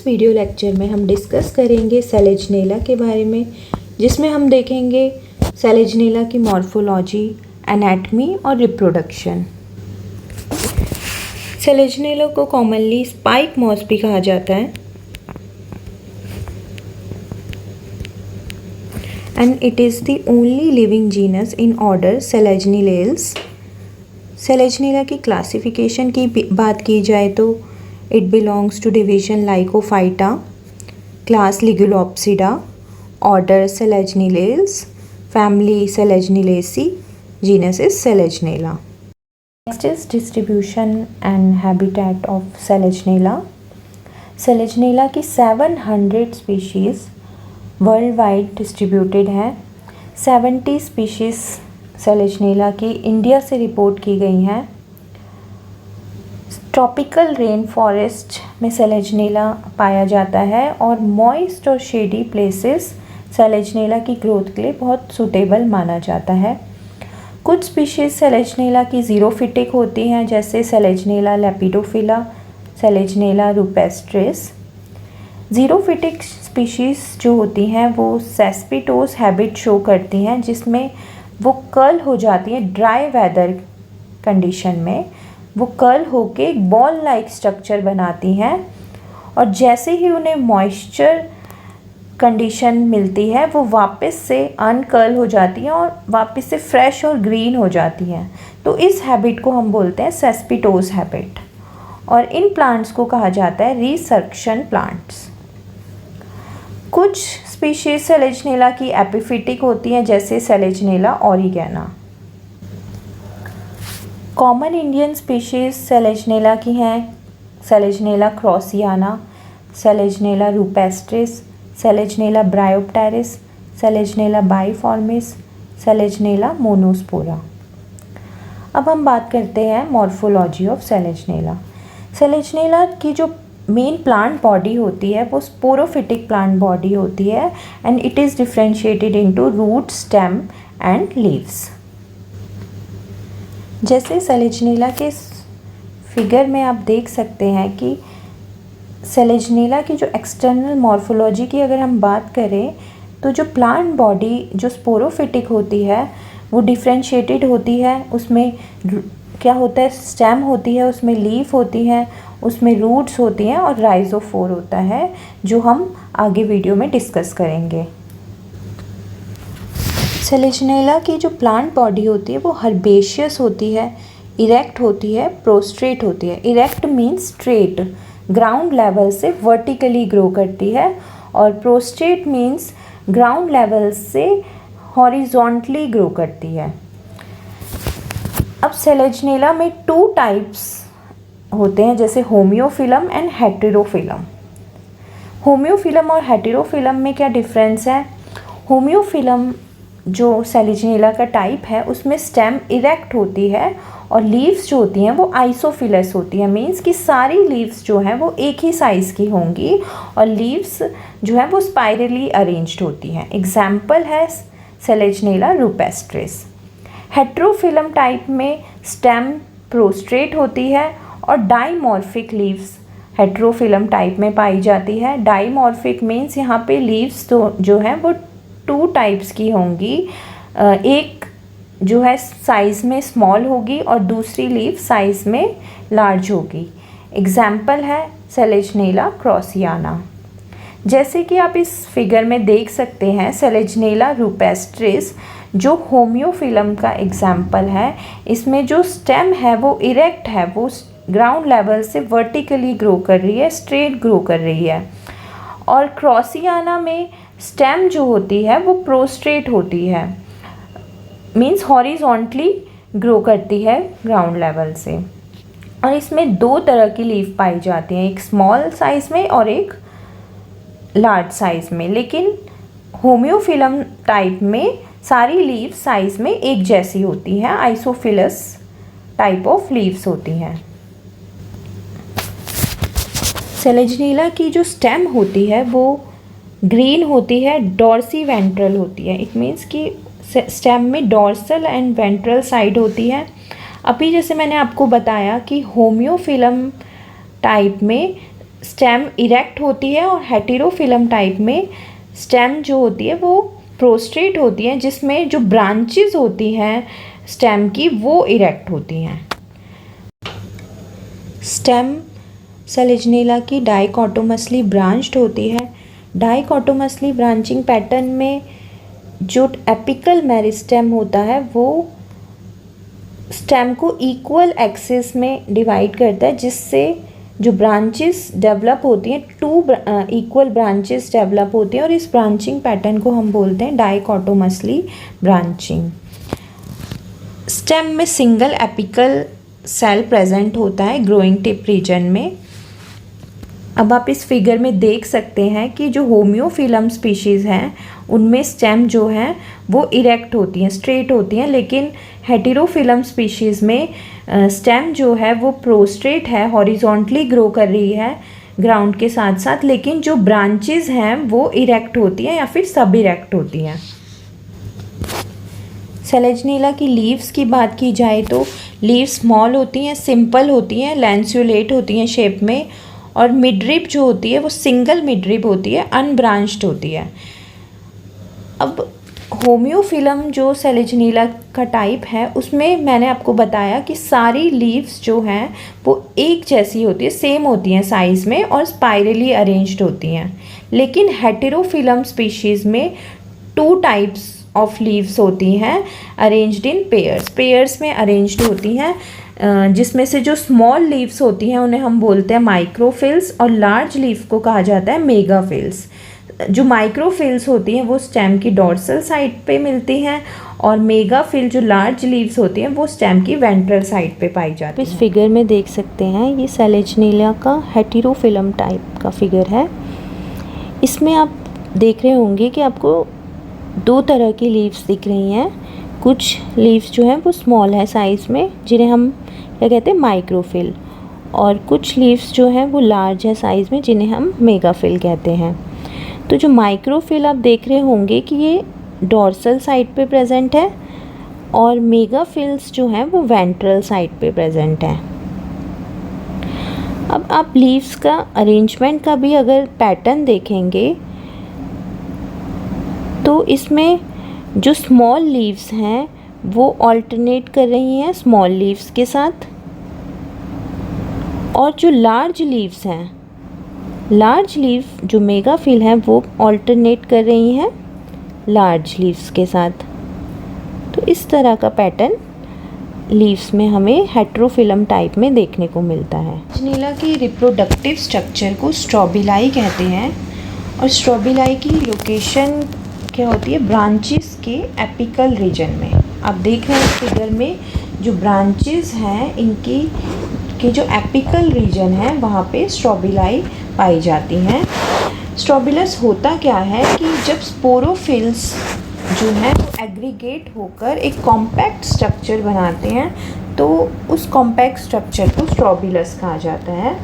इस video lecture में हम डिस्कस करेंगे सेलेजनेला के बारे में, जिसमें हम देखेंगे सेलेजनेला की मॉर्फोलॉजी, एनाटमी और रिप्रोडक्शन। सेलेजनेला को कॉमनली स्पाइक मॉस भी कहा जाता है and it is the only living genus in order Selaginellales. Selaginella की क्लासिफिकेशन की बात की जाए तो it belongs to division Lycophyta, class Ligulopsida, order Selaginellales, family Selaginellaceae, genus is Selaginella. Next is distribution and habitat of Selaginella. Selaginella की 700 species world wide distributed हैं। 70 species सेलेजनेला की India से रिपोर्ट की गई हैं। ट्रॉपिकल रेन फॉरेस्ट में सेलेजनेला पाया जाता है और मॉइस्ट और शेडी प्लेसेस सेलेजनेला की ग्रोथ के लिए बहुत सूटेबल माना जाता है। कुछ स्पीशीज़ सेलेजनेला की ज़ीरोफिटिक होती हैं, जैसे सेलेजनेला लेपिडोफिला, सेलेजनेला रुपेस्ट्रिस। ज़ीरोफिटिक स्पीशीज़ जो होती हैं वो सेस्पिटोस हैबिट शो करती हैं, जिसमें वो कर्ल हो जाती हैं ड्राई वेदर कंडीशन में। वो कर्ल होके एक बॉल लाइक स्ट्रक्चर बनाती हैं और जैसे ही उन्हें मॉइस्चर कंडीशन मिलती है वो वापस से अनकर्ल हो जाती हैं और वापस से फ्रेश और ग्रीन हो जाती हैं। तो इस हैबिट को हम बोलते हैं सेस्पिटोस हैबिट और इन प्लांट्स को कहा जाता है रिसर्क्शन प्लांट्स। कुछ स्पीशीज सेलेजनेला की एपिफिटिक होती हैं, जैसे सेलेजनेला ओरिगेना। कॉमन इंडियन स्पीशीज़ सेलेजनेला की हैं सेलेजनेला क्रॉसियाना, सेलेजनेला रुपेस्ट्रिस, सेलेजनेला ब्रायोप्टेरिस, सेलेजनेला बाइफॉर्मिस, सेलेजनेला मोनोस्पोरा। अब हम बात करते हैं मॉर्फोलॉजी ऑफ सेलेजनेला। सेलेजनेला की जो मेन प्लांट बॉडी होती है वो स्पोरोफिटिक प्लांट बॉडी होती है and it is differentiated into root, stem and leaves. जैसे सेलेजनेला के फिगर में आप देख सकते हैं कि सेलेजनेला की जो एक्सटर्नल मॉर्फोलॉजी की अगर हम बात करें तो जो प्लांट बॉडी जो स्पोरोफिटिक होती है वो डिफ्रेंशिएटेड होती है। उसमें क्या होता है, स्टेम होती है, उसमें लीफ होती हैं, उसमें रूट्स होती हैं और राइजोफोर होता है, जो हम आगे वीडियो में डिस्कस करेंगे। सेलेजनेला की जो प्लांट बॉडी होती है वो हर्बेशियस होती है, इरेक्ट होती है, प्रोस्ट्रेट होती है। Erect means straight, ground level से वर्टिकली ग्रो करती है, और प्रोस्ट्रेट मीन्स ग्राउंड लेवल से हॉरिजॉन्टली ग्रो करती है। अब सेलेजनेला में 2 टाइप्स होते हैं, जैसे होम्योफिलम एंड हेटेरोफिलम। होम्योफिलम और हेटेरोफिलम में क्या डिफरेंस है? होम्योफिलम जो सेलेजनेला का टाइप है उसमें स्टेम इरेक्ट होती है और लीव्स जो होती हैं वो आइसोफिलस होती हैं। मीन्स कि सारी लीव्स जो हैं वो एक ही साइज़ की होंगी और लीव्स जो है वो स्पाइरली अरेंज्ड होती हैं। एग्जाम्पल है सेलेजनेला रुपेस्ट्रिस। हेटेरोफिलम टाइप में स्टेम प्रोस्ट्रेट होती है और डाइमॉर्फिक लीव्स हेटेरोफिलम टाइप में पाई जाती है। डाइमॉर्फिक मीन्स यहाँ पे लीव्स तो जो हैं वो 2 टाइप्स की होंगी, एक जो है साइज़ में स्मॉल होगी और दूसरी लीफ साइज़ में लार्ज होगी। एग्जाम्पल है सेलेजनेला क्रॉसियाना। जैसे कि आप इस फिगर में देख सकते हैं, सेलेजनेला रुपेस्ट्रिस जो होम्योफिलम का एग्जाम्पल है, इसमें जो स्टेम है वो इरेक्ट है, वो ग्राउंड लेवल से वर्टिकली ग्रो कर रही है, स्ट्रेट ग्रो कर रही है। और क्रॉसियाना में स्टेम जो होती है वो प्रोस्ट्रेट होती है, मीन्स हॉरिजॉन्टली ग्रो करती है ग्राउंड लेवल से। और इसमें 2 तरह की लीफ पाई जाती हैं, एक स्मॉल साइज़ में और एक लार्ज साइज़ में। लेकिन होम्योफिलम टाइप में सारी लीफ साइज़ में एक जैसी होती हैं, आइसोफिलस टाइप ऑफ लीव्स होती हैं। सेलेजनेला की जो स्टेम होती है वो ग्रीन होती है, डॉर्सी वेंट्रल होती है। इट मीन्स कि स्टेम में डॉर्सल एंड वेंट्रल साइड होती है। अभी जैसे मैंने आपको बताया कि होम्योफिलम टाइप में स्टेम इरेक्ट होती है और हेटेरोफिलम टाइप में स्टेम जो होती है वो प्रोस्ट्रेट होती है, जिसमें जो ब्रांचेस होती हैं स्टेम की वो इरेक्ट होती हैं। स्टेम सेलेजनेला की डाइकोटोमसली ब्रांच्ड होती है। डाइकोटोमसली ब्रांचिंग पैटर्न में जो एपिकल मेरिस्टेम होता है वो स्टेम को इक्वल एक्सिस में डिवाइड करता है, जिससे जो ब्रांचेस डेवलप होती हैं, टू इक्वल ब्रांचेस डेवलप होती हैं और इस ब्रांचिंग पैटर्न को हम बोलते हैं डाइकोटोमसली ब्रांचिंग। स्टेम में सिंगल एपिकल सेल प्रेजेंट होता है ग्रोइंग टिप रीजन में। अब आप इस फिगर में देख सकते हैं कि जो होम्योफिलम स्पीशीज़ हैं उनमें स्टेम जो है वो इरेक्ट होती हैं, स्ट्रेट होती हैं, लेकिन हेटेरोफिलम स्पीशीज़ में स्टेम जो है वो प्रोस्ट्रेट है, हॉरिजॉन्टली ग्रो कर रही है ग्राउंड के साथ साथ, लेकिन जो ब्रांचेस हैं वो इरेक्ट होती हैं या फिर सब इरेक्ट होती हैं। सेलेजनेला की लीव्स की बात की जाए तो लीव्स स्मॉल होती हैं, सिंपल होती हैं, लैंस्यूलेट होती हैं शेप में, और मिडरिप जो होती है वो सिंगल मिडरिप होती है, अनब्रांच्ड होती है। अब होम्योफिलम जो सेलेजनेला का टाइप है उसमें मैंने आपको बताया कि सारी लीव्स जो हैं वो एक जैसी होती है, सेम होती हैं साइज़ में और स्पाइरली अरेंज्ड होती हैं। लेकिन हेटेरोफिलम स्पीशीज़ में 2 टाइप्स ऑफ लीव्स होती हैं अरेंज्ड इन पेयर्स में अरेंज्ड होती हैं, जिसमें से जो स्मॉल लीव्स होती हैं उन्हें हम बोलते हैं माइक्रोफिल्स और लार्ज लीफ को कहा जाता है मेगाफिल्स। जो माइक्रोफिल्स होती हैं वो स्टेम की डॉर्सल साइड पे मिलती हैं और मेगाफिल जो लार्ज लीव्स होती हैं वो स्टेम की वेंट्रल साइड पे पाई जाती हैं। इस फिगर में देख सकते हैं ये सेलेजनेला का हेटेरोफिलम टाइप का फिगर है। इसमें आप देख रहे होंगे कि आपको 2 तरह की लीव्स दिख रही हैं। कुछ लीव्स जो हैं वो स्मॉल है साइज़ में, जिन्हें हम क्या कहते हैं माइक्रोफिल, और कुछ लीव्स जो हैं वो लार्ज है साइज़ में, जिन्हें हम मेगाफिल कहते हैं। तो जो माइक्रोफिल आप देख रहे होंगे कि ये डॉर्सल साइड पे प्रेजेंट है और मेगाफिल्स जो हैं वो वेंट्रल साइड पे प्रेजेंट हैं। अब आप लीव्स का अरेंजमेंट का भी अगर पैटर्न देखेंगे तो इसमें जो स्मॉल लीव्स हैं वो ऑल्टरनेट कर रही हैं स्मॉल लीव्स के साथ, और जो लार्ज लीव्स हैं, लार्ज लीव जो मेगाफिल हैं वो ऑल्टरनेट कर रही हैं लार्ज लीव्स के साथ। तो इस तरह का पैटर्न लीव्स में हमें हेटेरोफिलम टाइप में देखने को मिलता है। सेलेजनेला की रिप्रोडक्टिव स्ट्रक्चर को स्ट्रोबिलाई कहते हैं, और स्ट्रोबिलाई की लोकेशन क्या होती है ब्रांचेस के एपिकल रीजन में। आप देख रहे हैं फिगर में जो ब्रांचेस हैं इनकी के जो एपिकल रीजन है वहाँ पे स्ट्रोबिलाई पाई जाती हैं। स्ट्रोबिलस होता क्या है कि जब स्पोरोफिल्स जो हैं वो एग्रीगेट होकर एक कॉम्पैक्ट स्ट्रक्चर बनाते हैं तो उस कॉम्पैक्ट स्ट्रक्चर को स्ट्रोबिलस कहा जाता है।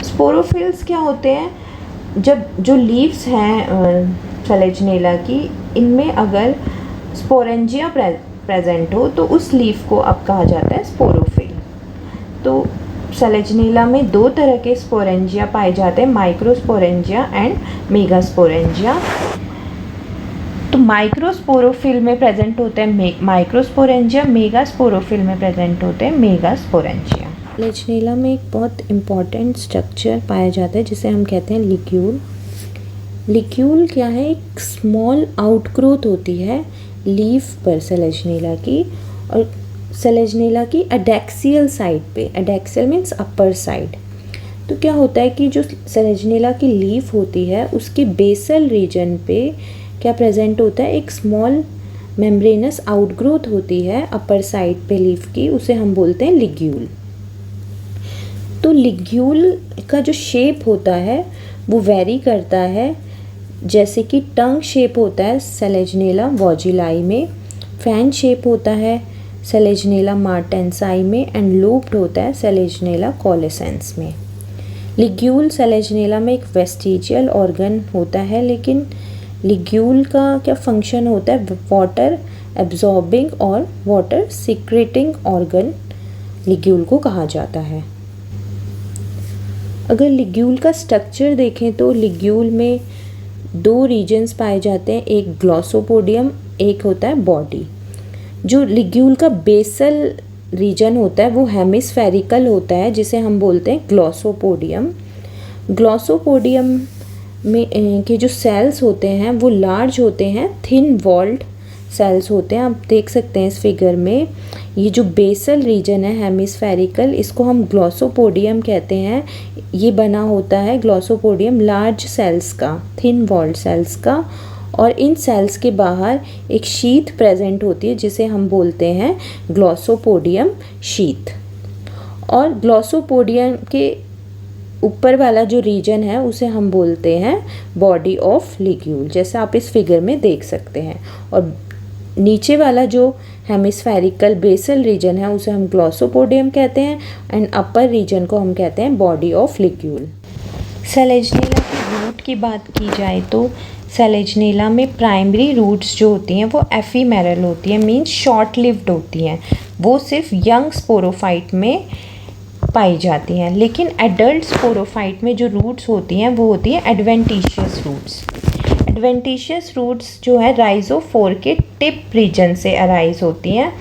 स्पोरोफिल्स क्या होते हैं, जब जो लीव्स हैं सेलेजनेला की, इनमें अगर स्पोरेंजिया प्रेजेंट हो तो उस लीफ को अब कहा जाता है स्पोरोफिल। तो सेलेजनेला में 2 तरह के स्पोरेंजिया पाए जाते हैं, माइक्रोस्पोरेंजिया एंड मेगास्पोरेंजिया। तो माइक्रोस्पोरोफिल में प्रेजेंट होते हैं माइक्रोस्पोरेंजिया, मेगास्पोरोफिल में प्रेजेंट होते हैं मेगास्पोरेंजिया। सेलेजनेला में एक बहुत इम्पॉर्टेंट स्ट्रक्चर पाया जाता है जिसे हम कहते हैं लिग्यूल। लिग्यूल क्या है, एक स्मॉल आउटग्रोथ होती है लीफ पर सेलेजनेला की, और सेलेजनेला की एडेक्सियल साइड पे, एडेक्सियल मीन्स अपर साइड। तो क्या होता है कि जो सेलेजनेला की लीफ होती है उसके बेसल रीजन पे क्या प्रेजेंट होता है, एक स्मॉल मेम्ब्रेनस आउटग्रोथ होती है अपर साइड पे लीफ की, उसे हम बोलते हैं लिग्यूल। तो लिग्यूल का जो शेप होता है वो वेरी करता है, जैसे कि टंग शेप होता है सेलेजनेला वॉजिलाई में, फैन शेप होता है सेलेजनेला मार्टेंसाई में, एंड लूप्ड होता है सेलेजनेला कोलेसेंस में। लिग्यूल सेलेजनेला में एक वेस्टिजियल ऑर्गन होता है, लेकिन लिग्यूल का क्या फंक्शन होता है, वाटर एब्जॉर्बिंग और वाटर सीक्रेटिंग ऑर्गन लिग्यूल को कहा जाता है। अगर लिग्यूल का स्ट्रक्चर देखें तो लिग्यूल में 2 रीजन्स पाए जाते हैं, एक ग्लॉसोपोडियम, एक होता है बॉडी। जो लिग्यूल का बेसल रीजन होता है वो हेमिस्फेरिकल होता है, जिसे हम बोलते हैं ग्लॉसोपोडियम। ग्लॉसोपोडियम में के जो सेल्स होते हैं वो लार्ज होते हैं, थिन वॉल्ड सेल्स होते हैं। आप देख सकते हैं इस फिगर में, ये जो बेसल रीजन है हेमिस्फेरिकल, इसको हम ग्लॉसोपोडियम कहते हैं। ये बना होता है ग्लॉसोपोडियम लार्ज सेल्स का, थिन वॉल्ड सेल्स का, और इन सेल्स के बाहर एक शीथ प्रेजेंट होती है जिसे हम बोलते हैं ग्लॉसोपोडियम शीथ। और ग्लॉसोपोडियम के ऊपर वाला जो रीजन है उसे हम बोलते हैं बॉडी ऑफ लिग्यूल, जैसे आप इस फिगर में देख सकते हैं। और नीचे वाला जो हेमिस्फेरिकल बेसल रीजन है उसे हम ग्लॉसोपोडियम कहते हैं, एंड अपर रीजन को हम कहते हैं बॉडी ऑफ लिग्यूल। सेलेजनेला की रूट की बात की जाए तो सेलेजनेला में प्राइमरी रूट्स जो होती हैं वो एफीमेरल होती हैं, मीन्स शॉर्ट लिव्ड होती हैं। वो सिर्फ यंग स्पोरोफाइट में पाई जाती हैं। लेकिन एडल्ट स्पोरोफाइट में जो रूट्स होती हैं वो होती हैं एडवेंटिशियस रूट्स। एडवेंटिशियस रूट्स जो है राइजोफोर के टिप रीजन से अराइज होती हैं।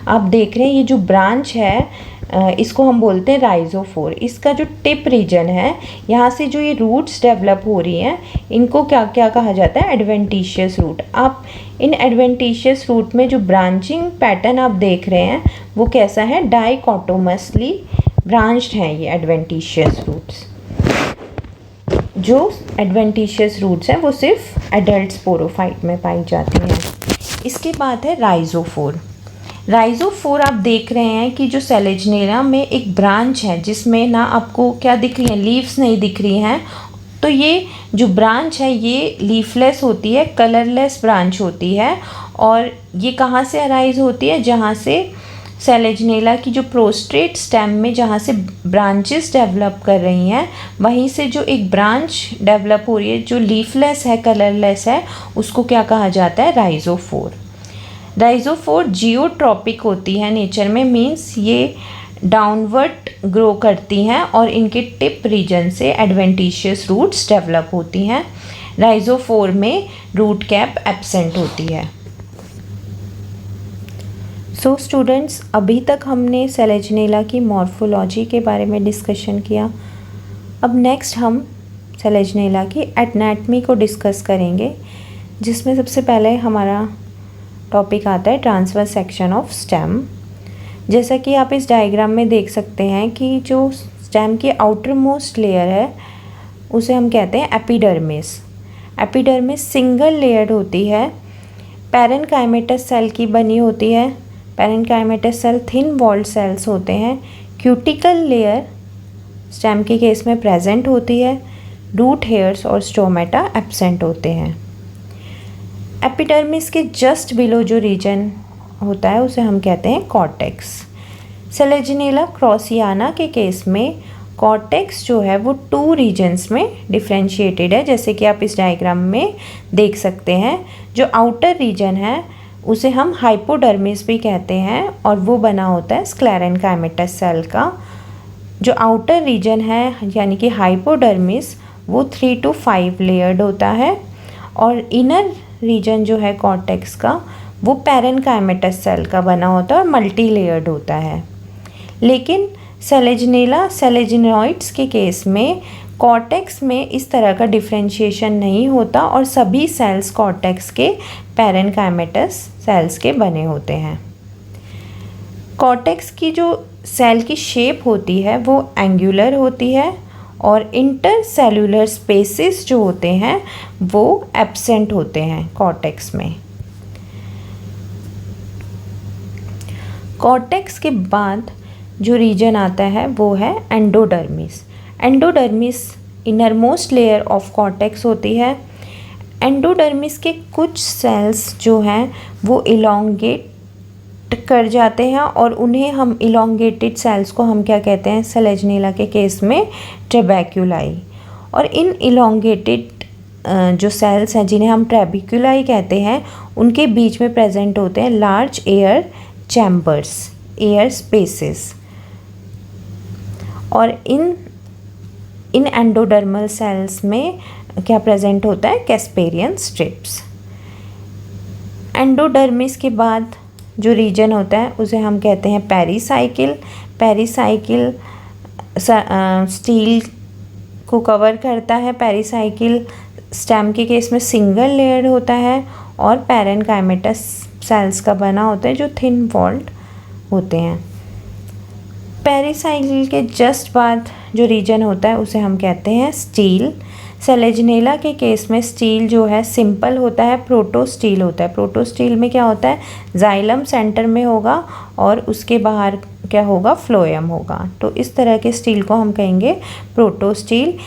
आप देख रहे हैं ये जो ब्रांच है इसको हम बोलते हैं राइजोफोर। इसका जो टिप रीजन है, यहाँ से जो ये रूट्स डेवलप हो रही हैं, इनको क्या क्या कहा जाता है, एडवेंटिशियस रूट। आप इन एडवेंटिशियस रूट में जो ब्रांचिंग पैटर्न आप देख रहे हैं वो कैसा है, डाइकोटोमसली ब्रांच्ड हैं ये एडवेंटिशियस रूट्स। जो एडवेंटिशियस रूट्स हैं वो सिर्फ एडल्ट स्पोरोफाइट में पाई जाती हैं। इसके बाद है राइजोफोर। राइजोफोर आप देख रहे हैं कि जो सेलेजनेला में एक ब्रांच है जिसमें ना आपको क्या दिख रही हैं, लीव्स नहीं दिख रही हैं। तो ये जो ब्रांच है ये लीफलेस होती है, कलरलेस ब्रांच होती है। और ये कहाँ से अराइज होती है, जहाँ से सेलेजनेला की जो प्रोस्ट्रेट स्टेम में जहाँ से ब्रांचेस डेवलप कर रही हैं, वहीं से जो एक ब्रांच डेवलप हो रही है जो लीफलेस है, कलरलेस है, उसको क्या कहा जाता है, राइजोफोर। राइजोफोर जियोट्रॉपिक होती है नेचर में, मीन्स ये डाउनवर्ड ग्रो करती हैं और इनके टिप रीजन से एडवेंटिशियस रूट्स डेवलप होती हैं। राइजोफोर में रूट कैप एब्सेंट होती है। सो स्टूडेंट्स, अभी तक हमने सेलेजनेला की मॉर्फोलॉजी के बारे में डिस्कशन किया। अब नेक्स्ट हम सेलेजनेला की एनाटॉमी को डिस्कस करेंगे, जिसमें सबसे पहले हमारा टॉपिक आता है ट्रांसवर्स सेक्शन ऑफ स्टेम। जैसा कि आप इस डायग्राम में देख सकते हैं कि जो स्टेम की आउटर मोस्ट लेयर है उसे हम कहते हैं एपिडर्मिस। एपिडर्मिस सिंगल लेयर्ड होती है, पैरेनकाइमेटस सेल की बनी होती है। Parenchymatous cell thin walled sales होते हैं। क्यूटिकल लेयर स्टेम के केस में प्रेजेंट होती है। रूट हेयर्स और स्टोमेटा एब्सेंट होते हैं। एपिडर्मिस के जस्ट बिलो जो रीजन होता है उसे हम कहते हैं कॉर्टेक्स। सेलेजनेला क्रॉसियाना के केस में कॉर्टेक्स जो है वो 2 रीजन्स में डिफ्रेंशिएटेड है, जैसे कि आप इस डायग्राम में देख सकते हैं। जो आउटर रीजन है उसे हम हाइपोडर्मिस भी कहते हैं और वो बना होता है स्क्लेरेनकाइमेटस सेल का। जो आउटर रीजन है यानी कि हाइपोडर्मिस वो 3 to 5 लेयर्ड होता है, और इनर रीजन जो है कॉर्टेक्स का वो पैरेनकाइमेटस सेल का बना होता है और मल्टी लेयर्ड होता है। लेकिन सेलेजनेला सेलेजनॉइड्स के केस में कॉर्टेक्स में इस तरह का डिफरेंशिएशन नहीं होता और सभी सेल्स कॉर्टेक्स के पैरेनकाइमेटस सेल्स के बने होते हैं। कॉर्टेक्स की जो सेल की शेप होती है वो एंगुलर होती है और इंटरसेल्यूलर स्पेसेस जो होते हैं वो एब्सेंट होते हैं कॉर्टेक्स में। कॉर्टेक्स के बाद जो रीजन आता है वो है endodermis. Endodermis innermost layer of cortex होती है। एंडोडर्मिस के कुछ सेल्स जो हैं वो इलोंगेट कर जाते हैं और उन्हें हम इलोंगेटेड सेल्स को हम क्या कहते हैं, सेलेजनेला के केस में ट्रेबेक्युलाई। और इन इलोंगेटेड जो सेल्स हैं जिन्हें हम ट्रेबेक्युलाई कहते हैं, उनके बीच में प्रेजेंट होते हैं large air chambers, air spaces. और इन इन एंडोडर्मल सेल्स में क्या प्रेजेंट होता है, कैस्पेरियन स्ट्रिप्स। एंडोडर्मिस के बाद जो रीजन होता है उसे हम कहते हैं पेरिसाइकिल। पेरिसाइकिल स्टील को कवर करता है। पेरिसाइकिल स्टेम के केस में सिंगल लेयर होता है और पैरेनकाइमेटस सेल्स का बना होता है जो थिन वॉल्ड होते हैं। पेरिसाइकिल के जस्ट बाद जो रीजन होता है उसे हम कहते हैं स्टील। सेलेजनेला के केस में स्टील जो है सिंपल होता है, प्रोटोस्टील होता है। प्रोटोस्टील में क्या होता है, जाइलम सेंटर में होगा और उसके बाहर क्या होगा, फ्लोएम होगा। तो इस तरह के स्टील को हम कहेंगे प्रोटोस्टील।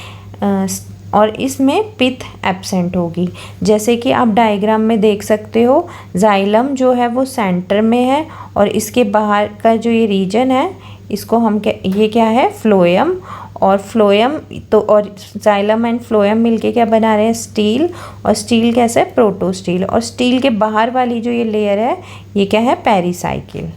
और इसमें पिथ एब्सेंट होगी। जैसे कि आप डायग्राम में देख सकते हो, जाइलम जो है वो सेंटर में है और इसके बाहर का जो ये रीजन है इसको हम ये क्या है, फ्लोएम। और फ्लोएम तो और जाइलम एंड फ्लोएम मिलके क्या बना रहे हैं, स्टील। और स्टील कैसे, प्रोटोस्टील। और स्टील के बाहर वाली जो ये लेयर है ये क्या है, पेरिसाइकिल।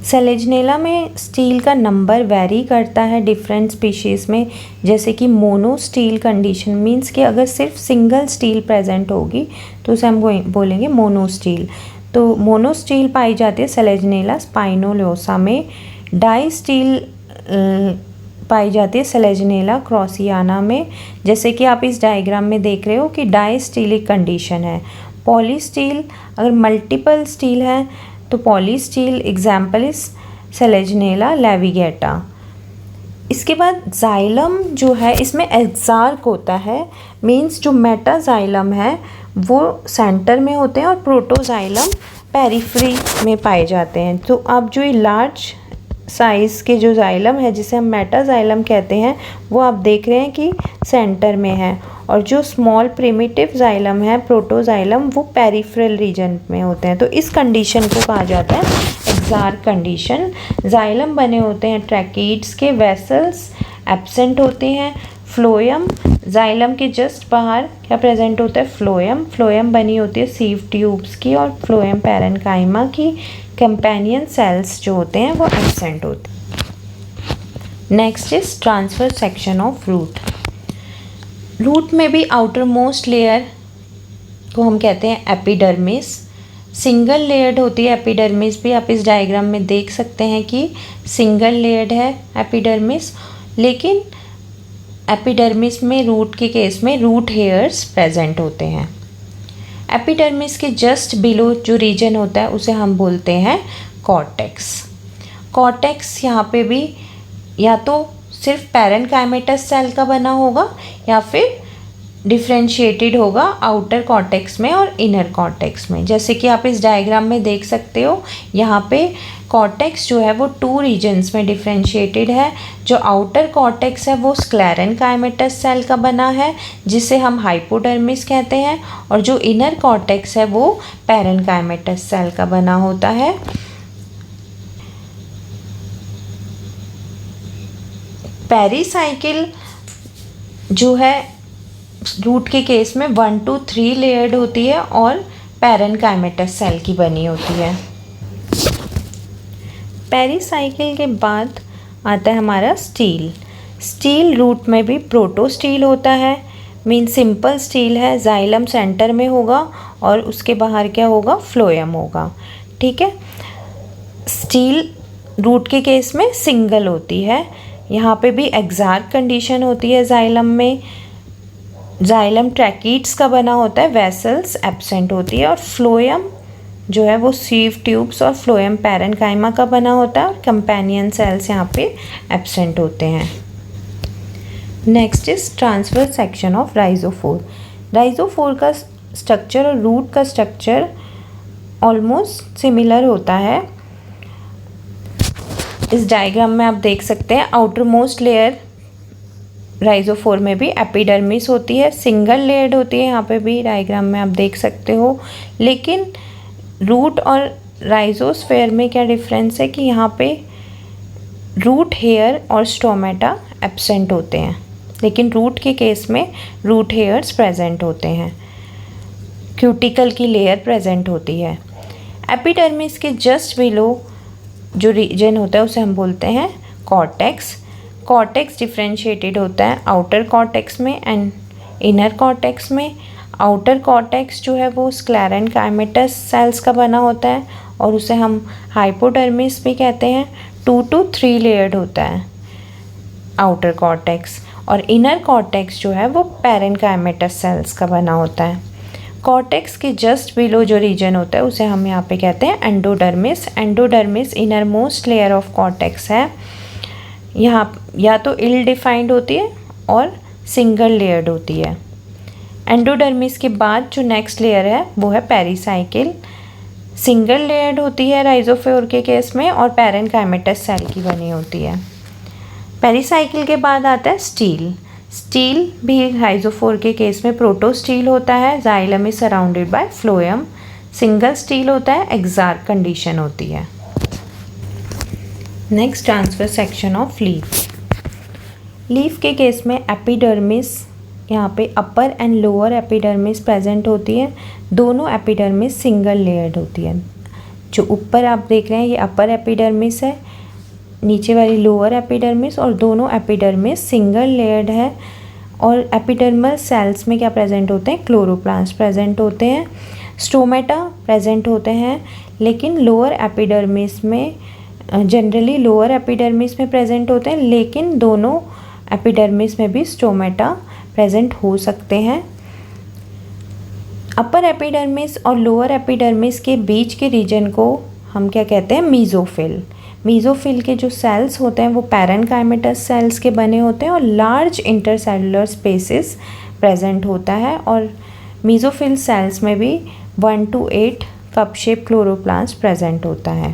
सेलेजनेला में स्टील का नंबर वेरी करता है डिफरेंट स्पीशीज़ में। जैसे कि मोनोस्टील कंडीशन मींस कि अगर सिर्फ सिंगल स्टील प्रेजेंट होगी तो उसे हम बोलेंगे मोनोस्टील। तो मोनोस्टील पाई जाती है सेलेजनेला स्पाइनोलोसा में। डाई स्टील पाई जाती है सेलेजनेला क्रॉसियाना में। जैसे कि आप इस डायग्राम में देख रहे हो कि डाई स्टीलिक कंडीशन है। पॉलीस्टील, अगर मल्टीपल स्टील है तो पॉलीस्टील, एग्जाम्पल इज सेलेजनेला लेविगेटा। इसके बाद जाइलम जो है इसमें एक्सार्क होता है, मींस जो मेटाजाइलम है वो सेंटर में होते हैं और प्रोटोजाइलम पेरिफेरी में पाए जाते हैं। तो आप जो ये लार्ज साइज़ के जो जाइलम है जिसे हम मेटाजाइलम कहते हैं वो आप देख रहे हैं कि सेंटर में है, और जो स्मॉल प्रिमिटिव जाइलम है प्रोटोजाइलम वो पेरिफेरल रीजन में होते हैं। तो इस कंडीशन को कहा जाता है एक्सार्क कंडीशन। जाइलम बने होते हैं ट्रैकीड्स के, वेसल्स एब्सेंट होते हैं। फ्लोएम, जाइलम के जस्ट बाहर क्या प्रेजेंट होता है, फ्लोएम। फ्लोएम बनी होती है सीव ट्यूब्स की और फ्लोएम पैरेन्काइमा की। कंपेनियन सेल्स जो होते हैं वो एब्सेंट होते हैं। Next is transfer section of root. Root में भी आउटर मोस्ट लेयर को हम कहते हैं एपिडर्मिस। सिंगल लेयर्ड होती है एपिडर्मिस भी। आप इस डायग्राम में देख सकते हैं कि सिंगल लेयर्ड है एपिडर्मिस। लेकिन एपिडर्मिस में रूट के केस में रूट हेयर्स प्रेजेंट होते हैं। एपिडर्मिस के जस्ट बिलो जो रीजन होता है उसे हम बोलते हैं कॉर्टेक्स। कॉर्टेक्स यहाँ पे भी या तो सिर्फ पैरेन्काइमेटस सेल का बना होगा या फिर डिफ्रेंशिएटेड होगा आउटर कॉर्टेक्स में और इनर कॉर्टेक्स में। जैसे कि आप इस डायग्राम में देख सकते हो, यहाँ पे कॉर्टेक्स जो है वो 2 रीजन्स में डिफ्रेंशिएटेड है। जो आउटर कॉर्टेक्स है वो स्क्लेरेन्काइमेटस सेल का बना है जिसे हम हाइपोडर्मिस कहते हैं, और जो इनर कॉर्टेक्स है वो पैरेन्काइमेटस सेल का बना होता है। पेरिसाइकिल जो है रूट के केस में 1 to 3 लेयर्ड होती है और पैरेन्काइमेटस सेल की बनी होती है। पेरिसाइकिल के बाद आता है हमारा स्टील। स्टील रूट में भी प्रोटोस्टील होता है, मीन सिंपल स्टील है। जाइलम सेंटर में होगा और उसके बाहर क्या होगा, फ्लोएम होगा। ठीक है। स्टील रूट के केस में सिंगल होती है। यहाँ पे भी एक्सार्क कंडीशन होती है जाइलम में। जाइलम ट्रैकीड्स का बना होता है, वेसल्स एब्सेंट होती है, और फ्लोएम जो है वो सीव ट्यूब्स और फ्लोएम पैरेन्काइमा का बना होता है, और कंपेनियन सेल्स यहाँ पे एब्सेंट होते हैं। Next is transfer section of rhizophore. Rhizophore का स्ट्रक्चर और रूट का स्ट्रक्चर ऑलमोस्ट सिमिलर होता है। इस डायग्राम में आप देख सकते हैं आउटर मोस्ट लेयर राइजोफोर में भी एपिडर्मिस होती है, सिंगल लेयर्ड होती है। यहाँ पे भी डायग्राम में आप देख सकते हो। लेकिन रूट और राइजोस्फेयर में क्या डिफरेंस है कि यहाँ पे रूट हेयर और स्टोमेटा एब्सेंट होते हैं, लेकिन रूट के केस में रूट हेयर्स प्रेजेंट होते हैं। क्यूटिकल की लेयर प्रेजेंट होती है। एपिडर्मिस के जस्ट बिलो जो रीजन होता है उसे हम बोलते हैं कॉर्टेक्स। कॉर्टेक्स डिफ्रेंशिएटेड होता है आउटर कॉर्टेक्स में एंड इनर कॉर्टेक्स में। आउटर कॉर्टेक्स जो है वो स्क्लेरेन्काइमेटस सेल्स का बना होता है और उसे हम हाइपोडर्मिस भी कहते हैं। 2 to 3 लेयर्ड होता है आउटर कॉर्टेक्स। और इनर कॉर्टेक्स जो है वो पैरेन्काइमेटस सेल्स का बना होता है। कॉर्टेक्स के जस्ट बिलो जो रीजन होता है उसे हम यहाँ पे कहते हैं endodermis. Endodermis inner most layer of cortex है। यहाँ या तो इल डिफाइंड होती है और सिंगल लेयर्ड होती है। एंडोडर्मिस के बाद जो नेक्स्ट लेयर है वो है पेरिसाइकिल। सिंगल लेयर्ड होती है राइजोफोर के केस में और पैरेन्काइमेटस सेल की बनी होती है। पेरिसाइकिल के बाद आता है स्टील। स्टील भी राइजोफोर के केस में प्रोटोस्टील होता है। Xylem is surrounded by phloem. Single steel होता है, एक्सार्क कंडीशन होती है। Next transfer section of leaf. Leaf के केस में एपिडर्मिस, यहाँ पे अपर एंड लोअर एपिडर्मिस प्रेजेंट होती है। दोनों एपिडर्मिस सिंगल लेयर्ड होती है। जो ऊपर आप देख रहे हैं ये अपर एपिडर्मिस है, नीचे वाली लोअर एपिडर्मिस, और दोनों एपिडर्मिस सिंगल लेयर्ड है। और एपिडर्मल सेल्स में क्या प्रेजेंट होते हैं? क्लोरोप्लास्ट प्रेजेंट होते हैं, स्टोमेटा प्रेजेंट होते हैं। लेकिन लोअर एपिडर्मिस में जनरली लोअर एपिडर्मिस में प्रेजेंट होते हैं, लेकिन दोनों एपिडर्मिस में भी स्टोमेटा प्रेजेंट हो सकते हैं। अपर एपिडर्मिस और लोअर एपिडर्मिस के बीच के रीजन को हम क्या कहते हैं? मीजोफिल। मीजोफिल के जो सेल्स होते हैं वो पैरेन्काइमेटस सेल्स के बने होते हैं और लार्ज इंटरसेलुलर स्पेसेस प्रेजेंट होता है। और मीजोफिल सेल्स में भी 1 to 8 cup shape chloroplast present होता है।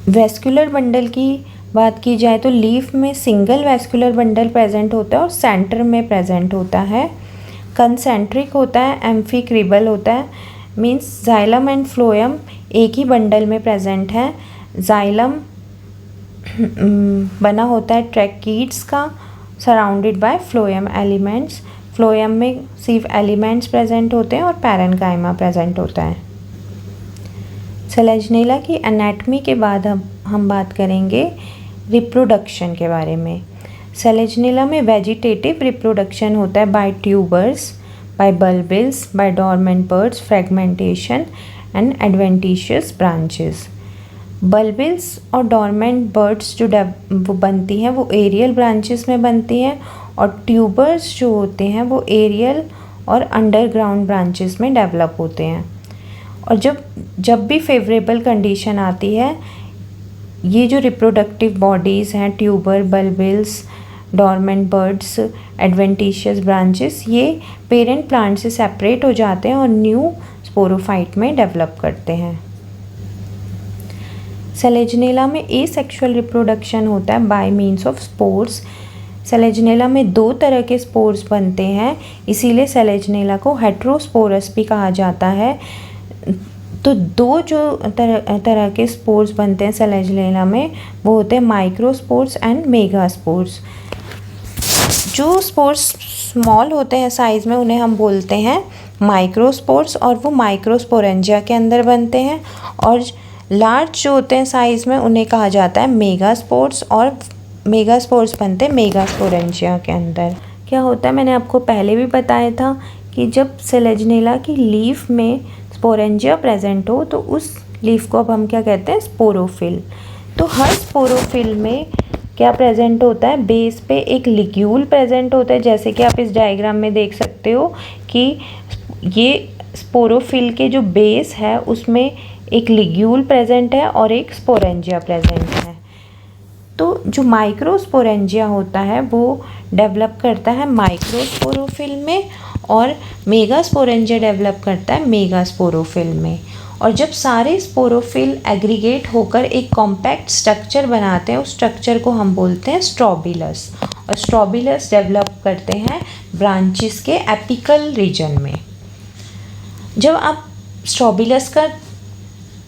वेस्कुलर बंडल की बात की जाए तो लीफ में सिंगल वेस्कुलर बंडल प्रेजेंट होता है और सेंटर में प्रेजेंट होता है। कंसेंट्रिक होता है, एम्फीक्रिबल होता है, मीन्स जाइलम एंड फ्लोएम एक ही बंडल में प्रेजेंट है। जाइलम बना होता है ट्रैकीड्स का, surrounded by phloem elements. Phloem में सिर्फ एलिमेंट्स प्रेजेंट होते हैं और पैरेन्काइमा प्रेजेंट होता है। सेलेजनेला की एनाटमी के बाद हम बात करेंगे रिप्रोडक्शन के बारे में। सेलेजनेला में वेजिटेटिव रिप्रोडक्शन होता है by tubers, by bulbils, by dormant buds, fragmentation and adventitious branches. Bulbils और डॉर्मेंट बर्ड्स जो वो बनती हैं वो एरियल ब्रांचेस में बनती हैं, और ट्यूबर्स जो होते हैं वो एरियल और अंडरग्राउंड ब्रांचेस में डेवलप होते हैं। और जब भी फेवरेबल कंडीशन आती है, ये जो रिप्रोडक्टिव बॉडीज़ हैं tuber, bulbils, dormant birds, adventitious branches, ये पेरेंट प्लांट से सेपरेट हो जाते हैं और न्यू स्पोरोफाइट में डेवलप करते हैं। सेलेजनेला में एसेक्सुअल रिप्रोडक्शन होता है बाय मीन्स ऑफ स्पोर्स। सेलेजनेला में 2 तरह के स्पोर्स बनते हैं, इसीलिए सेलेजनेला को हेट्रोस्पोरस भी कहा जाता है। तो 2 जो तरह के स्पोर्स बनते हैं सेलेजनेला में वो होते हैं माइक्रोस्पोर्स एंड मेगास्पोर्स। जो स्पोर्स स्मॉल होते हैं साइज़ में उन्हें हम बोलते हैं माइक्रोस्पोर्स, और वो माइक्रोस्पोरेंजिया के अंदर बनते हैं। और लार्ज जो होते हैं साइज़ में उन्हें कहा जाता है मेगास्पोर्स, और मेगास्पोर्स बनते हैं मेगास्पोरेंजिया के अंदर। क्या होता है, मैंने आपको पहले भी बताया था कि जब सेलेजनेला की लीफ में स्पोरेंजिया प्रेजेंट हो तो उस लीफ को अब हम क्या कहते हैं? स्पोरोफिल। तो हर स्पोरोफिल में क्या प्रेजेंट होता है? बेस पे एक लिग्यूल प्रेजेंट होता है, जैसे कि आप इस डायग्राम में देख सकते हो कि ये स्पोरोफिल के जो बेस है उसमें एक लिग्यूल प्रेजेंट है और एक स्पोरेंजिया प्रेजेंट है। तो जो माइक्रोस्पोरेंजिया होता है वो डेवलप करता है माइक्रोस्पोरोफिल में, और मेगास्पोरेंजिया डेवलप करता है मेगास्पोरोफिल में। और जब सारे स्पोरोफिल एग्रीगेट होकर एक कॉम्पैक्ट स्ट्रक्चर बनाते हैं, उस स्ट्रक्चर को हम बोलते हैं स्ट्रोबिलस। और स्ट्रोबिलस डेवलप करते हैं ब्रांचेस के एपिकल रीजन में। जब आप स्ट्रोबिलस का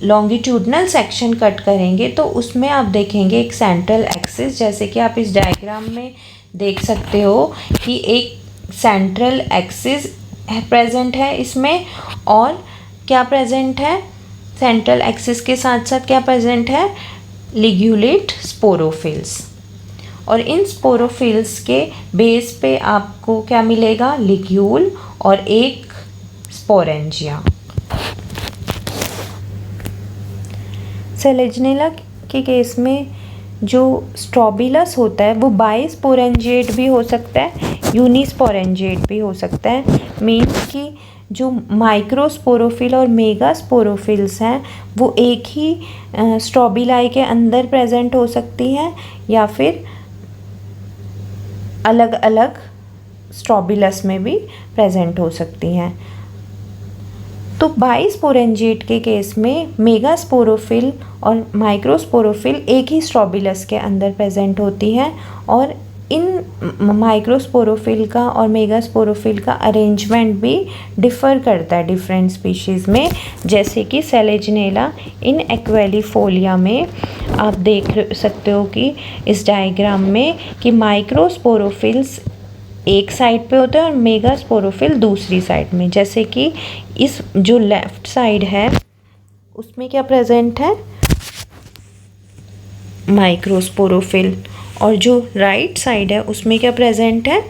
लॉन्गिट्यूडनल सेक्शन कट करेंगे तो उसमें आप देखेंगे एक सेंट्रल एक्सिस, जैसे कि आप इस डायग्राम में देख सकते हो कि एक सेंट्रल एक्सिस प्रेजेंट है इसमें, और क्या प्रेजेंट है? सेंट्रल एक्सिस के साथ साथ क्या प्रेजेंट है, लिग्यूलेट स्पोरोफिल्स। और इन स्पोरोफिल्स के बेस पे आपको क्या मिलेगा, लिग्यूल और एक स्पोरेंजिया। सेलेजनेला के केस में जो स्ट्रोबिलस होता है वो बाइस्पोरेंजिएट भी हो सकता है, यूनिस्पोरेंजिएट भी हो सकता है। मीन्स कि जो माइक्रोस्पोरोफिल और मेगास्पोरोफिल्स हैं वो एक ही स्ट्रोबिलाई के अंदर प्रेजेंट हो सकती हैं या फिर अलग अलग स्ट्रोबिलस में भी प्रेजेंट हो सकती हैं। तो बाइस्पोरेंजिएट के केस में मेगास्पोरोफिल और माइक्रोस्पोरोफिल एक ही स्ट्रोबिलस के अंदर प्रेजेंट होती हैं और इन माइक्रोस्पोरोफिल का और मेगास्पोरोफिल का अरेंजमेंट भी डिफ़र करता है डिफरेंट स्पीशीज़ में। जैसे कि सेलेजनेला इन एक्वेलिफोलिया में आप देख सकते हो कि इस डायग्राम में कि माइक्रोस्पोरोफिल्स एक साइड पे होता है और मेगास्पोरोफिल दूसरी साइड में। जैसे कि इस जो लेफ़्ट साइड है उसमें क्या प्रेजेंट है, माइक्रोस्पोरोफिल, और जो राइट साइड है उसमें क्या प्रेजेंट है,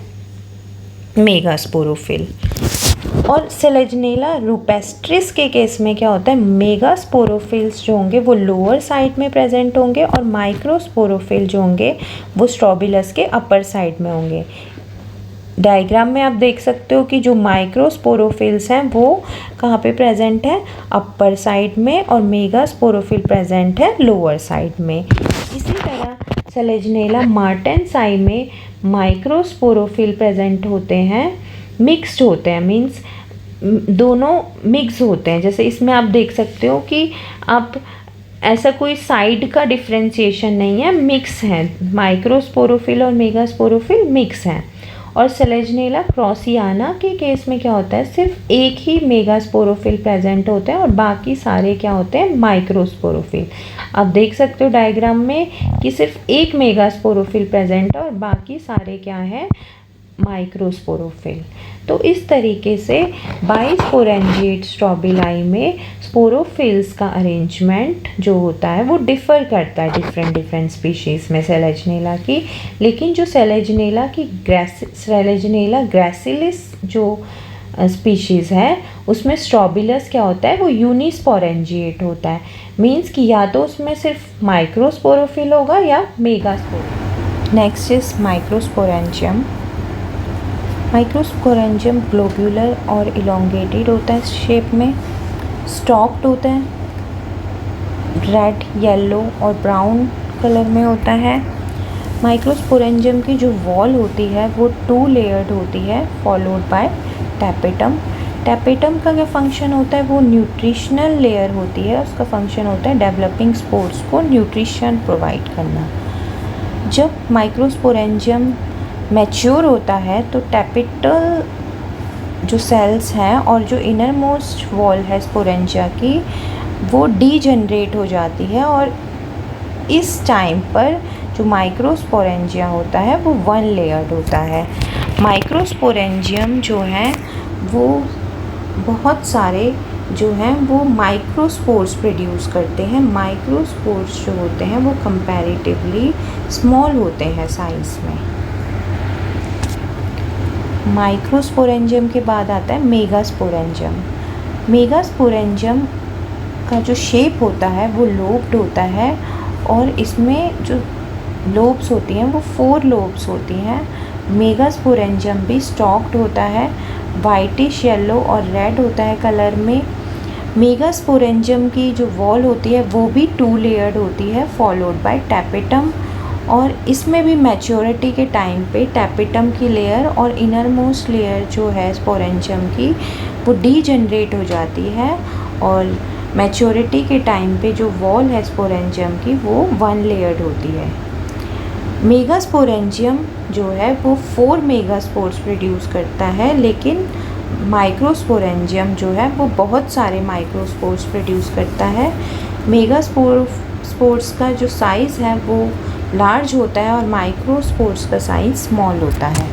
मेगास्पोरोफिल। और सेलेजनेला रूपेस्ट्रिस के केस में क्या होता है, मेगास्पोरोफिल्स जो होंगे वो लोअर साइड में प्रेजेंट होंगे और माइक्रोस्पोरोफिल जो होंगे वो स्ट्रोबिलस के अपर साइड में होंगे। डायग्राम में आप देख सकते हो कि जो माइक्रोस्पोरोफिल्स हैं वो कहाँ पे प्रेजेंट है, अपर साइड में, और मेगास्पोरोफिल प्रेजेंट है लोअर साइड में। इसी तरह सेलेजनेला मार्टेंसाई में माइक्रोस्पोरोफिल प्रेजेंट होते हैं, मिक्स्ड होते हैं, मीन्स दोनों मिक्स होते हैं। जैसे इसमें आप देख सकते हो कि आप ऐसा कोई साइड का डिफ्रेंशिएशन नहीं है, मिक्स है, माइक्रोस्पोरोफिल और मेगास्पोरोफिल मिक्स हैं। और सेलेजनेला क्रॉसियाना के केस में क्या होता है, सिर्फ एक ही मेगास्पोरोफिल प्रेजेंट होते हैं और बाकी सारे क्या होते हैं, माइक्रोस्पोरोफिल। आप देख सकते हो डायग्राम में कि सिर्फ एक मेगास्पोरोफिल प्रेजेंट है और बाकी सारे क्या है, माइक्रोस्पोरोफिल। तो इस तरीके से बाइस्पोरेंजिएट स्ट्रोबिलाई में स्पोरोफिल्स का अरेंजमेंट जो होता है वो डिफ़र करता है डिफरेंट स्पीशीज़ में सेलेजनेला की। लेकिन जो सेलेजनेला ग्रैसिलिस जो स्पीशीज़ है उसमें स्ट्रोबिलस क्या होता है, वो यूनिस्पोरेंजिएट होता है। मीन्स कि या तो उसमें सिर्फ माइक्रोस्पोरोफिल होगा या megasporophyll. Next is microsporangium. Microsporangium globular और इलोंगेटेड होता है शेप में, स्टॉक्ड होता है, रेड, येलो और ब्राउन कलर में होता है। माइक्रोस्पोरेंजियम की जो वॉल होती है वो 2 लेयर्ड होती है, फॉलोड बाय टैपेटम। टैपेटम का क्या फंक्शन होता है, वो न्यूट्रिशनल लेयर होती है, उसका फंक्शन होता है डेवलपिंग स्पोर्स को न्यूट्रिशन प्रोवाइड करना। जब माइक्रोस्पोरेंजियम मैच्योर होता है तो टैपेटल जो सेल्स हैं और जो इनर मोस्ट वॉल है स्पोरेंजिया की वो डीजनरेट हो जाती है और इस टाइम पर जो माइक्रोस्पोरेंजिया होता है वो 1 लेयर्ड होता है। माइक्रोस्पोरेंजियम जो है वो बहुत सारे जो हैं वो माइक्रोस्पोर्स प्रोड्यूस करते हैं। माइक्रोस्पोर्स जो होते हैं वो कंपैरेटिवली स्मॉल होते हैं साइज़ में। माइक्रोस्पोरेंजियम के बाद आता है मेगास्पोरेंजियम। मेगास्पोरेंजियम का जो शेप होता है वो लोब्ड होता है और इसमें जो लोब्स होती हैं वो 4 लोब्स होती हैं। मेगास्पोरेंजियम भी स्टॉक्ड होता है, वाइटिश येलो और रेड होता है कलर में। मेगास्पोरेंजियम की जो वॉल होती है वो भी 2 लेयर्ड होती है, फॉलोड बाय टैपेटम। और इसमें भी मैच्योरिटी के टाइम पे टैपेटम की लेयर और इनर मोस्ट लेयर जो है स्पोरेंजियम की वो डीजनरेट हो जाती है और मैच्योरिटी के टाइम पे जो वॉल है स्पोरेंजियम की वो 1 लेयर्ड होती है। मेगास्पोरेंजियम जो है वो 4 मेगास्पोर्स प्रोड्यूस करता है, लेकिन माइक्रोस्पोरेंजियम जो है वो बहुत सारे माइक्रोस्पोर्स प्रोड्यूस करता है। मेगास्पोर्स का जो साइज़ है वो लार्ज होता है और माइक्रोस्पोर्स का साइज़ स्मॉल होता है।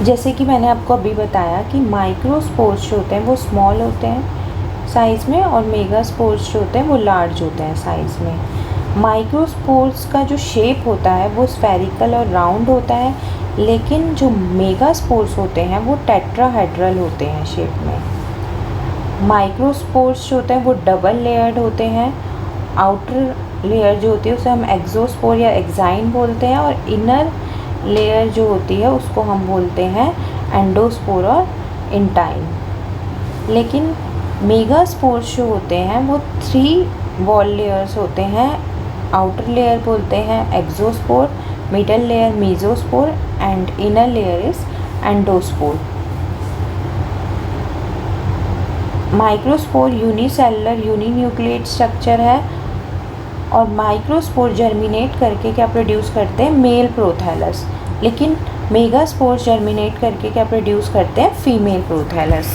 जैसे कि मैंने आपको अभी बताया कि माइक्रोस्पोर्स जो होते हैं वो स्मॉल होते हैं, साइज़ में, और मेगास्पोर्स जो होते हैं वो लार्ज होते हैं साइज़ में। माइक्रोस्पोर्स का जो शेप होता है वो स्फेरिकल और राउंड होता है, लेकिन जो मेगास्पोर्स होते हैं वो टेट्राहेड्रल होते हैं शेप में। माइक्रोस्पोर्स जो होते हैं वो डबल लेयर्ड होते हैं। आउटर लेयर जो होती है उसे हम एक्सोस्पोर या एक्साइन बोलते हैं, और इनर लेयर जो होती है उसको हम बोलते हैं एंडोस्पोर और इंटाइन। लेकिन मेगास्पोर्स जो होते हैं वो 3 वॉल लेयर्स होते हैं। आउटर लेयर बोलते हैं exospore, middle layer mesospore and inner layer is endospore. Microspore unicellular uninucleate structure है, और माइक्रोस्पोर जर्मिनेट करके क्या प्रोड्यूस करते हैं, मेल प्रोथैलस। लेकिन मेगास्पोर जर्मिनेट करके क्या प्रोड्यूस करते हैं, फीमेल प्रोथैलस।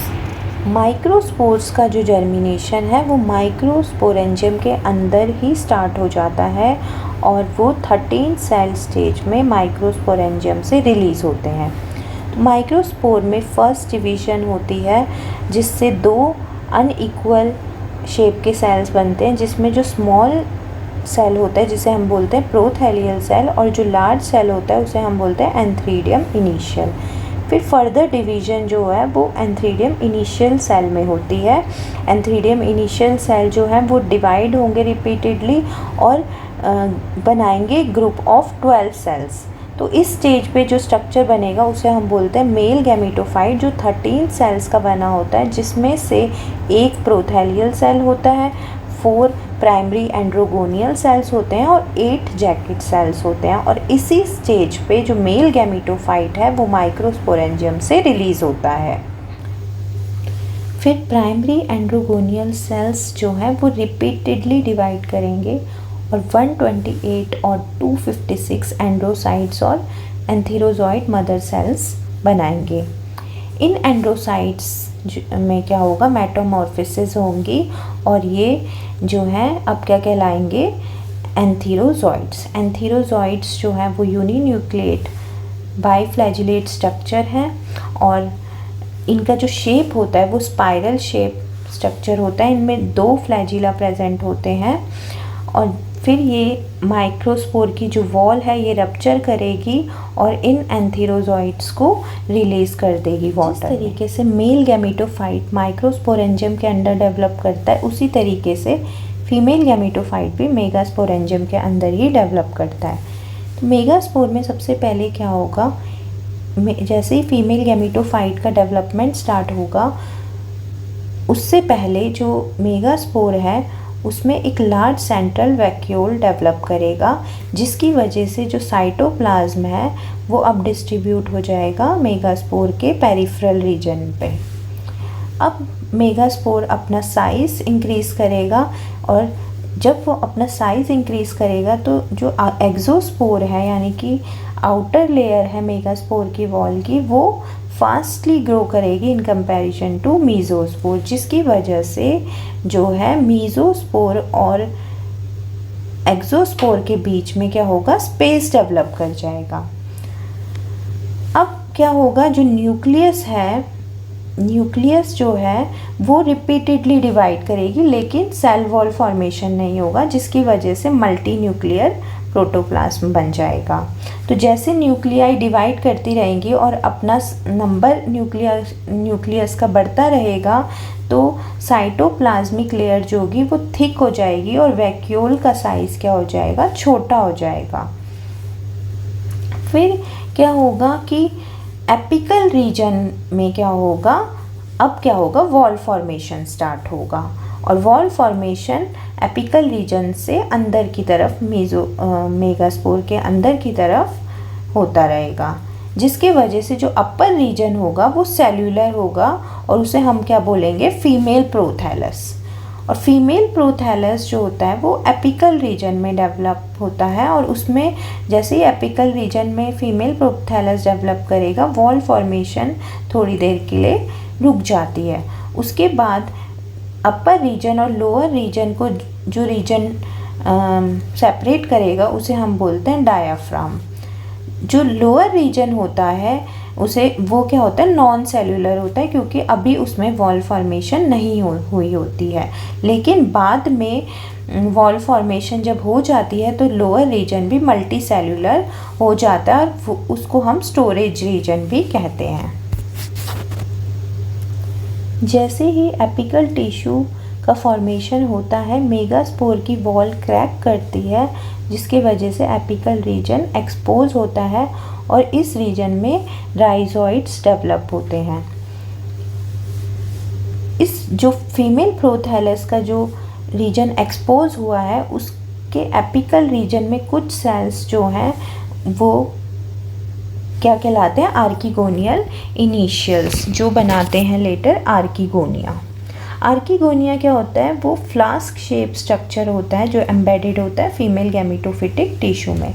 माइक्रोस्पोर्स का जो जर्मिनेशन है वो माइक्रोस्पोरेंजियम के अंदर ही स्टार्ट हो जाता है, और वो 13 सेल स्टेज में माइक्रोस्पोरेंजियम से रिलीज़ होते हैं। तो माइक्रोस्पोर में फर्स्ट डिवीज़न होती है, जिससे 2 अनइक्वल शेप के सेल्स बनते हैं, जिसमें जो स्मॉल सेल होता है जिसे हम बोलते हैं प्रोथैलियल सेल, और जो लार्ज सेल होता है उसे हम बोलते हैं एंथ्रीडियम इनिशियल। फिर फर्दर डिवीज़न जो है वो एंथ्रीडियम इनिशियल सेल में होती है। एंथ्रीडियम इनिशियल सेल जो है वो डिवाइड होंगे रिपीटेडली और बनाएंगे ग्रुप ऑफ 12 सेल्स। तो इस स्टेज पे जो स्ट्रक्चर बनेगा उसे हम बोलते हैं मेल गैमेटोफाइट, जो 13 सेल्स का बना होता है, जिसमें से एक प्रोथैलियल सेल होता है, 4 प्राइमरी एंड्रोगोनियल सेल्स होते हैं और 8 जैकेट सेल्स होते हैं। और इसी स्टेज पे जो मेल गैमेटोफाइट है वो माइक्रोस्पोरेंजियम से रिलीज़ होता है। फिर प्राइमरी एंड्रोगोनियल सेल्स जो हैं वो रिपीटेडली डिवाइड करेंगे और 128 और 256 एंड्रोसाइट्स और एंथीरोजॉइड मदर सेल्स बनाएंगे। इन एंड्रोसाइट्स में क्या होगा, मेटामॉर्फोसिस होंगी, और ये जो हैं अब क्या कहलाएंगे, एंथीरोजॉइड्स। एंथीरोजॉइड्स जो हैं वो यूनिन्यूक्लिएट बाइफ्लैजिलेट स्ट्रक्चर हैं, और इनका जो शेप होता है वो स्पाइरल शेप स्ट्रक्चर होता है। इनमें 2 फ्लैजिला प्रेजेंट होते हैं, और फिर ये माइक्रोस्पोर की जो वॉल है ये रप्चर करेगी और इन एंथीरोजॉइड्स को रिलीज़ कर देगी वाटर। जिस तरीके से मेल गैमेटोफाइट माइक्रोस्पोरेंजियम के अंदर डेवलप करता है, उसी तरीके से फीमेल गैमेटोफाइट भी मेगास्पोरेंजियम के अंदर ही डेवलप करता है। तो मेगास्पोर में सबसे पहले क्या होगा, जैसे ही फीमेल गैमेटोफाइट का डेवलपमेंट स्टार्ट होगा, उससे पहले जो मेगास्पोर है उसमें एक लार्ज सेंट्रल वैक्यूल डेवलप करेगा, जिसकी वजह से जो साइटोप्लाज्म है वो अब डिस्ट्रीब्यूट हो जाएगा मेगास्पोर के पेरिफेरल रीजन पे। अब मेगास्पोर अपना साइज़ इंक्रीज़ करेगा, और जब वो अपना साइज़ इंक्रीज़ करेगा तो जो एक्सोस्पोर है, यानी कि आउटर लेयर है मेगास्पोर की वॉल की, वो फास्टली ग्रो करेगी इन कंपैरिजन टू मीजोस्पोर, जिसकी वजह से जो है मीजोस्पोर और एक्सोस्पोर के बीच में क्या होगा, स्पेस डेवलप कर जाएगा। अब क्या होगा, जो न्यूक्लियस है, न्यूक्लियस जो है वो रिपीटेडली डिवाइड करेगी, लेकिन सेल वॉल फॉर्मेशन नहीं होगा, जिसकी वजह से मल्टी न्यूक्लियर प्रोटोप्लाज्म बन जाएगा। तो जैसे न्यूक्लियाई डिवाइड करती रहेंगी और अपना नंबर न्यूक्लियस का बढ़ता रहेगा, तो साइटोप्लाज्मिक लेयर जो होगी वो थिक हो जाएगी और वैक्यूल का साइज़ क्या हो जाएगा, छोटा हो जाएगा। फिर क्या होगा कि एपिकल रीजन में क्या होगा, अब क्या होगा, वॉल फॉर्मेशन स्टार्ट होगा, और वॉल फॉर्मेशन एपिकल रीजन से अंदर की तरफ मेगास्पोर के अंदर की तरफ होता रहेगा, जिसके वजह से जो अपर रीजन होगा वो सेल्यूलर होगा, और उसे हम क्या बोलेंगे, फीमेल प्रोथैलस। और फीमेल प्रोथैलस जो होता है वो एपिकल रीजन में डेवलप होता है, और उसमें जैसे ही एपिकल रीजन में फीमेल प्रोथैलस डेवलप करेगा, वॉल फॉर्मेशन थोड़ी देर के लिए रुक जाती है। उसके बाद अपर रीजन और लोअर रीजन को जो रीजन सेपरेट करेगा उसे हम बोलते हैं डायाफ्राम। जो लोअर रीजन होता है उसे वो क्या होता है, नॉन सेलुलर होता है, क्योंकि अभी उसमें वॉल फॉर्मेशन नहीं हुई होती है। लेकिन बाद में वॉल फॉर्मेशन जब हो जाती है तो लोअर रीजन भी मल्टी सेलुलर हो जाता है और उसको हम स्टोरेज रीजन भी कहते हैं। जैसे ही एपिकल टिश्यू का फॉर्मेशन होता है, मेगास्पोर की वॉल क्रैक करती है, जिसकी वजह से एपिकल रीजन एक्सपोज होता है और इस रीजन में राइजोइड्स डेवलप होते हैं। इस जो फीमेल प्रोथैलस का जो रीजन एक्सपोज हुआ है, उसके एपिकल रीजन में कुछ सेल्स जो हैं वो क्या कहलाते हैं, आर्किगोनियल इनिशियल्स, जो बनाते हैं लेटर आर्किगोनिया। आर्किगोनिया क्या होता है, वो फ्लास्क शेप स्ट्रक्चर होता है जो एम्बेडेड होता है फीमेल गैमेटोफिटिक टिश्यू में।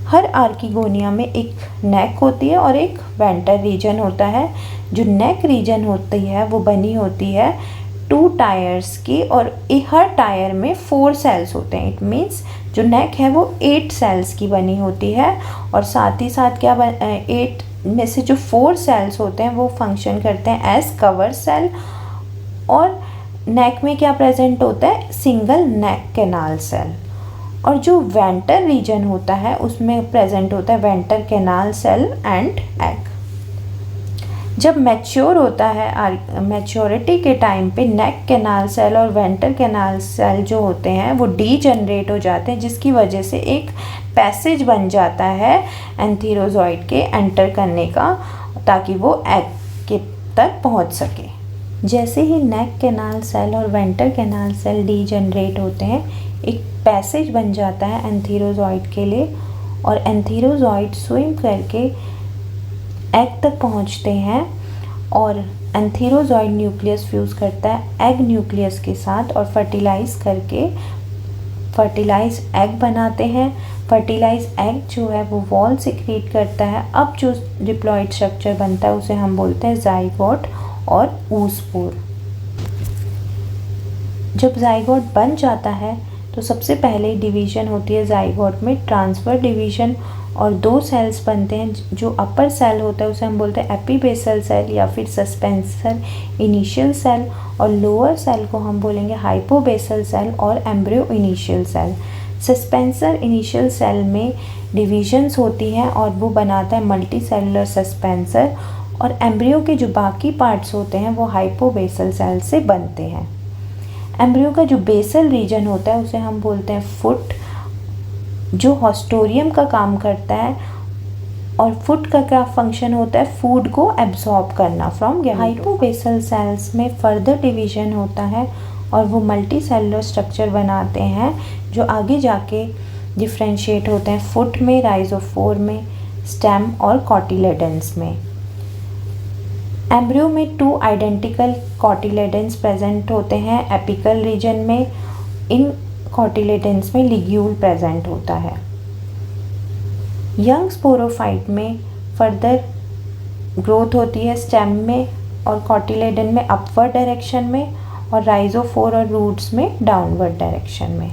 हर आर्किगोनिया में एक नेक होती है और एक वेंटर रीजन होता है। जो नेक रीजन होती है वो बनी होती है 2 टायर्स की, और हर टायर में 4 सेल्स होते हैं। इट मीन्स जो नेक है वो 8 सेल्स की बनी होती है, और साथ ही साथ क्या 8 में से जो 4 सेल्स होते हैं वो फंक्शन करते हैं एज कवर सेल, और नेक में क्या प्रेजेंट होता है, सिंगल नेक कैनाल सेल। और जो वेंटर रीजन होता है उसमें प्रेजेंट होता है venter canal cell and egg. जब मैच्योर होता है, मैच्योरिटी के टाइम पे नेक कैनाल सेल और वेंटर कैनाल सेल जो होते हैं वो डीजनरेट हो जाते हैं, जिसकी वजह से एक पैसेज बन जाता है एंथीरोजॉइड के एंटर करने का, ताकि वो एग के तक पहुंच सके। जैसे ही नेक कैनाल सेल और वेंटर कैनाल सेल डीजनरेट होते हैं, एक पैसेज बन जाता है एंथीरोजॉइड के लिए, और एंथीरोजॉइड स्विम करके एग तक पहुंचते हैं, और एंथीरोजॉइड न्यूक्लियस फ्यूज़ करता है एग न्यूक्लियस के साथ और फर्टिलाइज करके फर्टिलाइज एग बनाते हैं। फर्टिलाइज एग जो है वो वॉल सिक्रीट करता है। अब जो डिप्लॉइड स्ट्रक्चर बनता है उसे हम बोलते हैं जाइगोट और ऊसपोर। जब जाइगोट बन जाता है तो सबसे पहले डिवीज़न होती है जाइगोट में, ट्रांसफर डिवीज़न, और 2 सेल्स बनते हैं। जो अपर सेल होता है उसे हम बोलते हैं एपीबेसल सेल या फिर सस्पेंसर इनिशियल सेल, और लोअर सेल को हम बोलेंगे हाइपोबेसल सेल और embryo initial cell. Suspensor initial cell में डिविजन्स होती हैं और वो बनाता है मल्टी सेलुलर सस्पेंसर, और एम्ब्रियो के जो बाकी पार्ट्स होते हैं वो हाइपोबेसल सेल से बनते हैं। एम्ब्रियो का जो बेसल रीजन होता है उसे हम बोलते हैं फुट, जो हॉस्टोरियम का काम करता है, और फुट का क्या फंक्शन होता है, फूड को एब्जॉर्ब करना फ्रॉम गैमेटोफाइट। हाइपोबेसल सेल्स में फर्दर डिवीजन होता है और वो मल्टी सेलुलर स्ट्रक्चर बनाते हैं, जो आगे जाके डिफ्रेंशिएट होते हैं फुट में, राइजोफोर में, स्टेम और कॉटिलेडन्स में। एम्ब्रियो में 2 आइडेंटिकल कॉटिलेडन्स प्रेजेंट होते हैं एपिकल रीजन में। इन कॉटिलेडन्स में लिग्यूल प्रेजेंट होता है। यंग स्पोरोफाइट में फर्दर ग्रोथ होती है स्टेम में और कॉटिलेडन में अपवर्ड डायरेक्शन में, और राइजोफोर और रूट्स में डाउनवर्ड डायरेक्शन में।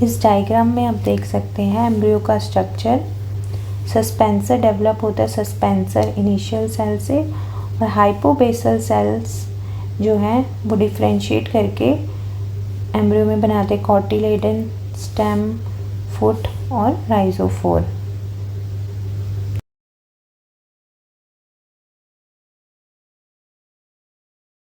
इस डायग्राम में आप देख सकते हैं एम्ब्रियो का स्ट्रक्चर। सस्पेंसर डेवलप होता है सस्पेंसर इनिशियल सेल से, और हाइपोबेसल सेल्स जो हैं वो डिफ्रेंशिएट करके एम्ब्रियो में बनाते कॉटिलेडन, स्टेम, फुट और राइजोफोर।